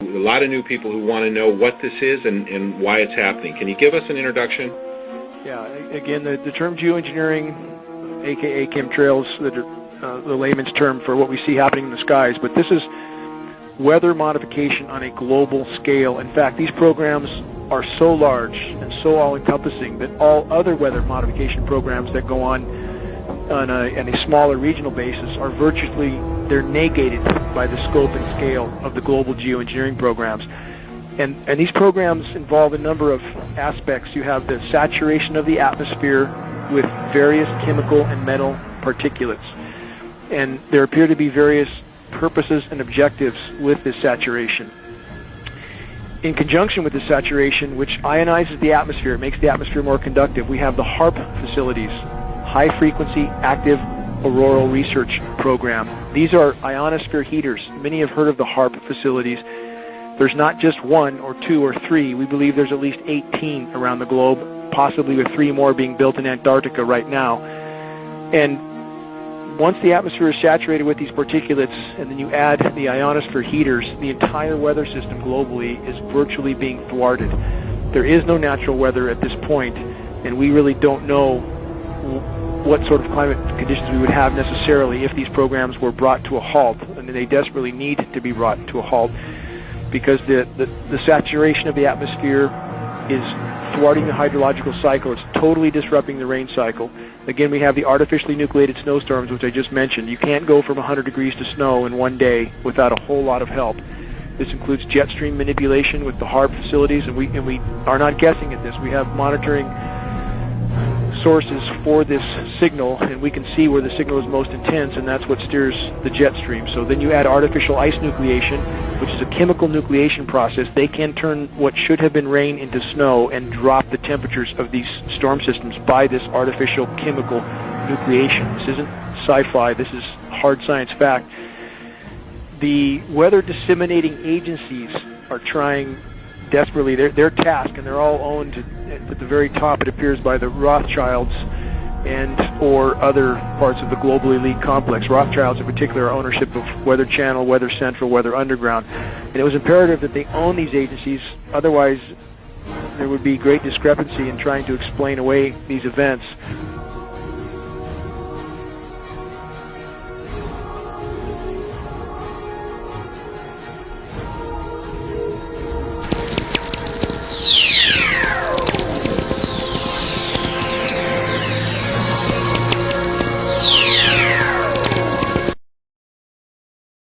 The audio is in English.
A lot of new people who want to know what this is and why it's happening. Can you give us an introduction? Yeah, again, the term geoengineering, aka chemtrails, the layman's term for what we see happening in the skies, but this is weather modification on a global scale. In fact, these programs are so large and so all-encompassing that all other weather modification programs that go on a smaller regional basis are virtually, they're negated by the scope and scale of the global geoengineering programs. And these programs involve a number of aspects. You have the saturation of the atmosphere with various chemical and metal particulates. And there appear to be various purposes and objectives with this saturation. In conjunction with the saturation, which ionizes the atmosphere, it makes the atmosphere more conductive, we have the HAARP facilities, High Frequency Active Auroral Research Program. These are ionosphere heaters. Many have heard of the HAARP facilities. There's not just one or two or three. We believe there's at least 18 around the globe, possibly with 3 more being built in Antarctica right now. And once the atmosphere is saturated with these particulates, and then you add the ionosphere heaters, the entire weather system globally is virtually being thwarted. There is no natural weather at this point, and we really don't know what sort of climate conditions we would have necessarily if these programs were brought to a halt, and they desperately need to be brought to a halt, because the saturation of the atmosphere is thwarting the hydrological cycle. It's totally disrupting the rain cycle. Again, we have the artificially nucleated snowstorms, which I just mentioned. You can't go from 100 degrees to snow in one day without a whole lot of help. This includes jet stream manipulation with the HAARP facilities, and we are not guessing at this. We have monitoring sources for this signal, and we can see where the signal is most intense, and that's what steers the jet stream. So then you add artificial ice nucleation, which is a chemical nucleation process. They can turn what should have been rain into snow and drop the temperatures of these storm systems by this artificial chemical nucleation. This isn't sci-fi, this is hard science fact. The weather disseminating agencies are trying desperately, their task, and they're all owned at the very top, it appears, by the Rothschilds and or other parts of the global elite complex. Rothschilds in particular are ownership of Weather Channel, Weather Central, Weather Underground. And it was imperative that they own these agencies, otherwise there would be great discrepancy in trying to explain away these events.